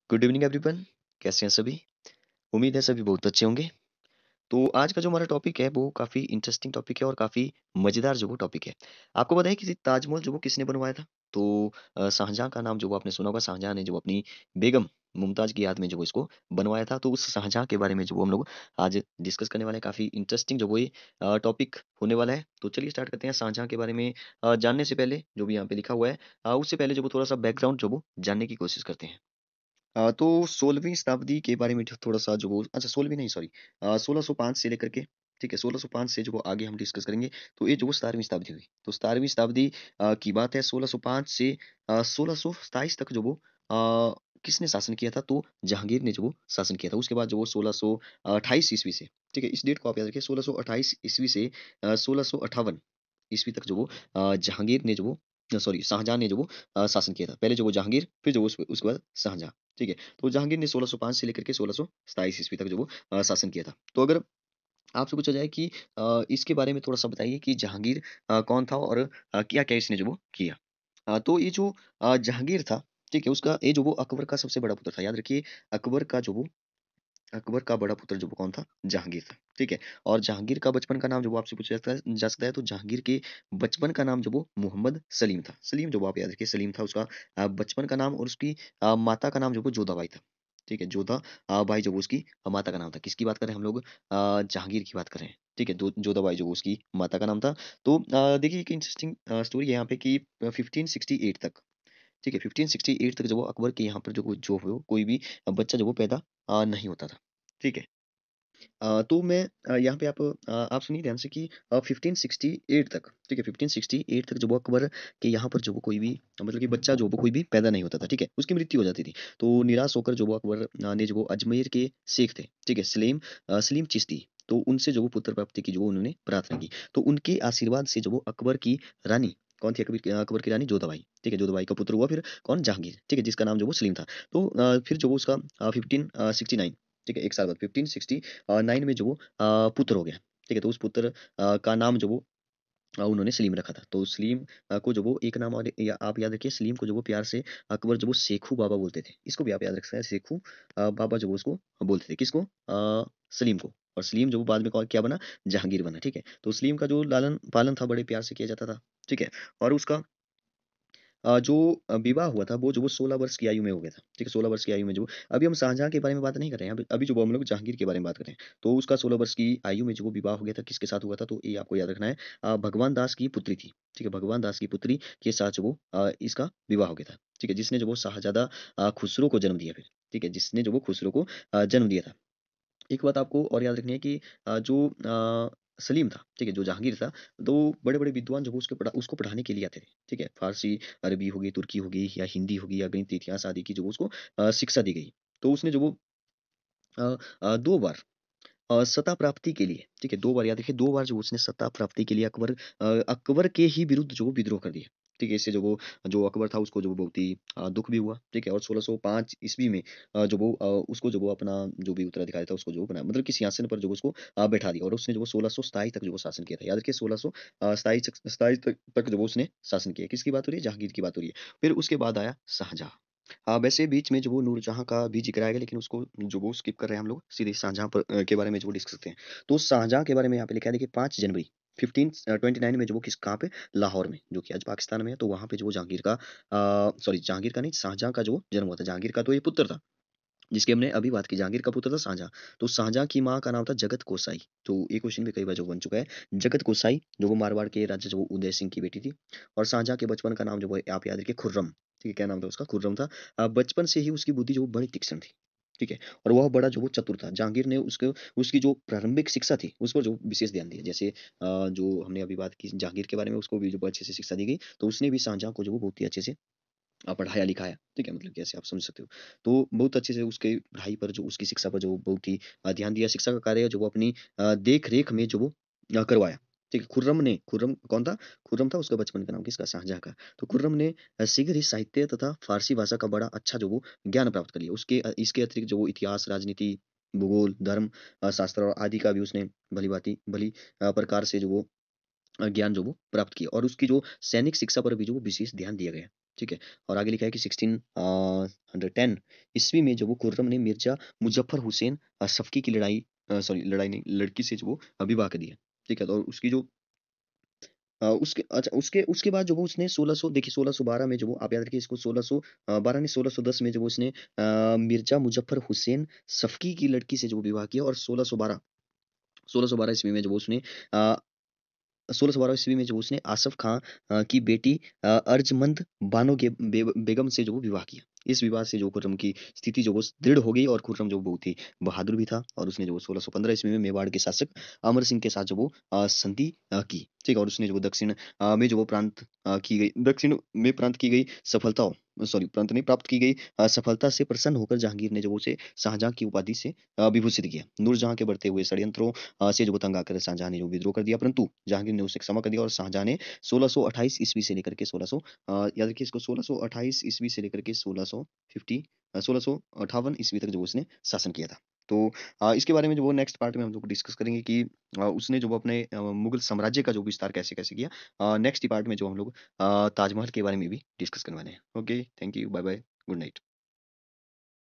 Good evening everyone. कैसे हैं सभी? उम्मीद है सभी बहुत अच्छे होंगे। तो आज का जो हमारा टॉपिक है वो काफ़ी इंटरेस्टिंग टॉपिक है और काफ़ी मज़ेदार जो वो टॉपिक है। आपको पता है कि ताजमहल जो वो किसने बनवाया था? तो शाहजहाँ का नाम जो वो आपने सुना होगा। शाहजहाँ ने जो अपनी बेगम मुमताज़ की याद में जो वो इसको बनवाया था। तो उस शाहजहाँ के बारे में जो वो हम लोग आज डिस्कस करने वाले हैं। काफ़ी इंटरेस्टिंग जो वो ये टॉपिक होने वाला है। तो चलिए स्टार्ट करते हैं शाहजहाँ के बारे में जानने से पहले जो भी यहाँ पे लिखा हुआ है उससे पहले जो वो थोड़ा-सा बैकग्राउंड जो वो जानने की कोशिश करते हैं। तो 16वीं शताब्दी के बारे में जो थोड़ा-सा जो वो अच्छा 16वीं नहीं सॉरी 1605 से लेकर के ठीक है 1605 से जो वो आगे हम डिस्कस करेंगे। तो ये जो वो 17वीं शताब्दी हुई। तो 17वीं शताब्दी की बात है 1605 से 1627 तक जो वो किसने शासन किया था? तो जहांगीर ने जो वो शासन किया था। उसके बाद जो वो 1628 ईस्वी से ठीक है, इस डेट को आप याद रखिए 1628 ईस्वी से 1658 ईस्वी तक जो वो जहांगीर ने जो वो सॉरी शाहजहाँ ने जो वो शासन किया था। पहले जो वो जहांगीर फिर जो वो उसके बाद शाहजहाँ, ठीक है? तो जहांगीर ने 1605 से लेकर के 1627 ईस्वी तक जो वो शासन किया था। तो अगर आपसे पूछा जाए कि इसके बारे में थोड़ा-सा बताइए कि जहांगीर कौन था और क्या-क्या इसने जो वो किया? तो ये जो जहांगीर था, ठीक है? उसका ये जो वो अकबर का सबसे बड़ा पुत्र था। याद रखिए अकबर का बड़ा पुत्र जो वो कौन था? जहांगीर था, ठीक है? और जहांगीर का बचपन का नाम जो वो आपसे पूछा जा सकता है तो जहांगीर के बचपन का नाम जो वो मोहम्मद सलीम था। सलीम जो वो आप याद रखिए सलीम था उसका बचपन का नाम और उसकी माता का नाम जो वो जोधाबाई था, ठीक है? बाई जो वो उसकी माता का नाम था। किसकी बात कर रहे हैं हम लोग? जहांगीर की बात कर रहे हैं, ठीक है? जोधाबाई जो वो उसकी माता का नाम था। तो देखिए एक इंटरेस्टिंग स्टोरी है यहाँ पे कि 1568 तक ठीक है 1568 तक जो वो अकबर के यहाँ पर जो हो कोई भी बच्चा जो वो पैदा नहीं होता था। ठीक है? तो मैं यहाँ पे आप सुनिए ध्यान से कि 1568 तक ठीक है 1568 तक जो वो अकबर के यहाँ पर जो वो कोई भी मतलब कि बच्चा जो वो कोई भी पैदा नहीं होता था, ठीक है? उसकी मृत्यु हो जाती थी। तो निराश होकर जो वो अकबर ने जो वो अजमेर के शेख थे, ठीक है? सलीम चिश्ती तो उनसे जो वो पुत्र प्राप्ति की जो वो उन्होंने प्रार्थना की। तो उनके आशीर्वाद से जो वो अकबर की रानी कौन थी अकबर की रानी जोधाबाई, ठीक है? जोधाबाई का पुत्र हुआ फिर कौन? जहांगीर, ठीक है? जिसका नाम जो वो सलीम था। तो फिर जो वो उसका 1569 ठीक है? 1 साल बाद 1569 में जो वो पुत्र हो गया, ठीक है? तो उस पुत्र का नाम जो वो उन्होंने सलीम रखा था। तो सलीम को जो वो एक नाम और या आप याद रखिए सलीम को जो वो प्यार से अकबर जो वो शेखू बाबा बोलते थे। इसको भी आप याद रख सकते हैं शेखू बाबा जो वो उसको बोलते थे। किसको? सलीम को। और सलीम जो वो बाद में क्या बना? जहांगीर बना, ठीक है? तो सलीम का जो लालन-पालन था बड़े प्यार से किया जाता था, ठीक है? और उसका जो विवाह हुआ था वो जो वो 16 वर्ष की आयु में हो गया था, ठीक है? 16 वर्ष की आयु में जो अभी हम शाहजहाँ के बारे में बात नहीं कर रहे हैं, अभी अभी जो वो हम लोग जहांगीर के बारे में बात कर रहे हैं। तो उसका 16 वर्ष की आयु में जो वो विवाह हो गया था, किसके साथ हुआ था? तो ये आपको याद रखना है भगवान दास की पुत्री थी, ठीक है? भगवान दास की पुत्री के साथ जो वो इसका विवाह हो गया था, ठीक है? जिसने जो वो शाहज़ादा खुसरो को जन्म दिया फिर, ठीक है? जिसने जो वो खुसरो को जन्म दिया था। एक बात आपको और याद रखनी है कि जो सलीम था, ठीक है? जो जहांगीर था, तो बड़े-बड़े विद्वान जो वो उसको पढ़ाने के लिए आते थे, ठीक है? फ़ारसी, अरबी हो गई, तुर्की हो गई या हिंदी हो गई या गणित, इतिहास आदि की जो वो उसको शिक्षा दी गई। तो उसने जो वो 2 बार सत्ता प्राप्ति के लिए, ठीक है? 2 बार याद रखिए 2 बार जो उसने सत्ता प्राप्ति के लिए अकबर के ही विरुद्ध जो वो विद्रोह कर दिया, ठीक है? इससे जो अकबर था उसको जो वो बहुत ही दुःख भी हुआ, ठीक है? और 1605 ईस्वी में उसको जो वो अपना जो भी उत्तराधिकारी था उसको जो वो बनाया मतलब कि सिंहासन पर जो वो उसको बैठा दिया और उसने जो वो 1627 तक जो वो शासन किया था। याद रखिए 27 तक जो वो उसने शासन किया। किसकी बात हो रही है? जहांगीर की बात हो रही है। फिर उसके बाद आया शाहजहाँ। वैसे बीच में जो वो नूरजहाँ का भी ज़िक्र आएगा लेकिन उसको जो वो स्किप कर रहे हैं हम लोग, सीधे शाहजहाँ के बारे में जो वो डिस्कस करते हैं। तो शाहजहाँ के बारे में यहाँ पे लिखा है देखिए 5 जनवरी 1529 में जो वो कहाँ पे? लाहौर में, जो कि आज पाकिस्तान में है। तो वहाँ पे जो वो जहांगीर का नहीं शाहजहाँ का जो जन्म हुआ था। जहांगीर का तो ये पुत्र था, जिसकी हमने अभी बात की। जहांगीर का पुत्र था शाहजहाँ। तो शाहजहाँ की माँ का नाम था जगत कोसाई। तो ये क्वेश्चन भी कई बार जो बन चुका है। जगत कोसाई जो वो मारवाड़ के राजा जो वो उदय सिंह की बेटी थी और शाहजहाँ के बचपन का नाम जो वो आप याद रखिए खुर्रम, ठीक है? क्या नाम था उसका? खुर्रम था। बचपन से ही उसकी बुद्धि जो वो बड़ी तीक्ष्ण थी, ठीक है? और वह बड़ा जो वो चतुर था। जहांगीर ने उसको उसकी जो प्रारंभिक शिक्षा थी, उस पर जो विशेष ध्यान दिया। जैसे जो हमने अभी बात की जहांगीर के बारे में उसको भी जो अच्छे से शिक्षा दी गई, तो उसने भी शाहजहाँ को जो वो बहुत ही अच्छे से पढ़ाया-लिखाया, ठीक है? मतलब कि ऐसे आप समझ सकते हो। तो बहुत अच्छे से उसके पढ़ाई पर जो उसकी शिक्षा पर जो बहुत ही ध्यान दिया। शिक्षा का कार्य जो वो अपनी देख-रेख में जो वो करवाया, ठीक है? खुर्रम कौन था? खुर्रम था उसका बचपन का नाम किसका? शाहजहाँ का। तो खुर्रम ने शीघ्र ही साहित्य तथा फ़ारसी भाषा का बड़ा अच्छा जो वो ज्ञान प्राप्त कर लिया। इसके अतिरिक्त जो वो इतिहास, राजनीति, भूगोल, धर्म शास्त्र और आदि का भी उसने भली प्रकार से जो वो ज्ञान जो वो प्राप्त किया और उसकी जो सैनिक शिक्षा पर भी जो वो विशेष ध्यान दिया गया। ठीक है? और आगे लिखा है कि 1610 ईस्वी में जो वो खुर्रम ने मिर्ज़ा मुज़फ़्फ़र हुसैन सफ़की की सॉरी लड़ाई नहीं, लड़की से जो वो विवाह कर दिया। ठीक है? तो उसकी जो उसके अच्छा उसके बाद जो वो उसने 1600 देखिए 1612 में जो वो आप याद रखिए इसको 12 नहीं 1610 में जो वो उसने मिर्ज़ा मुज़फ़्फ़र हुसैन सफ़की की लड़की से जो विवाह किया और 1612 ईस्वी में जो वो उसने अ 1612 ईस्वी में जो उसने आसफ़ खां की बेटी अर्जमंद बानो के बेगम से जो वो विवाह किया। इस विवाह से जो खुर्रम की स्थिति जो वो दृढ़ हो गई और खुर्रम जो बहुत ही बहादुर भी था और उसने जो वो 1615 ईस्वी में मेवाड़ के शासक अमर सिंह के साथ जो वो संधि की। ठीक है? और उसने जो वो दक्षिण में जो वो की गई दक्षिण में प्रांत की गई सफलताओं सॉरी प्रांत नहीं प्राप्त की गई सफलता से प्रसन्न होकर जहांगीर ने जो वो उसे शाहजहाँ की उपाधि से विभूषित किया। नूरजहाँ के बढ़ते हुए षड्यंत्रों से जो वो तंग आकर शाहजहाँ ने जो विद्रोह कर दिया परंतु जहांगीर ने उसे क्षमा कर दिया और शाहजहाँ ने 1628 ईस्वी से लेकर के 1600 याद रखिए इसको 1628 ईस्वी से लेकर के 1658 ईस्वी तक जो उसने शासन किया था। तो इसके बारे में जो वो नेक्स्ट पार्ट में हम लोग डिस्कस करेंगे कि उसने जो वो अपने मुगल साम्राज्य का जो विस्तार कैसे-कैसे किया। नेक्स्ट ही पार्ट में जो हम लोग ताजमहल के बारे में भी डिस्कस करने वाले हैं। Okay, thank you, bye bye, good night.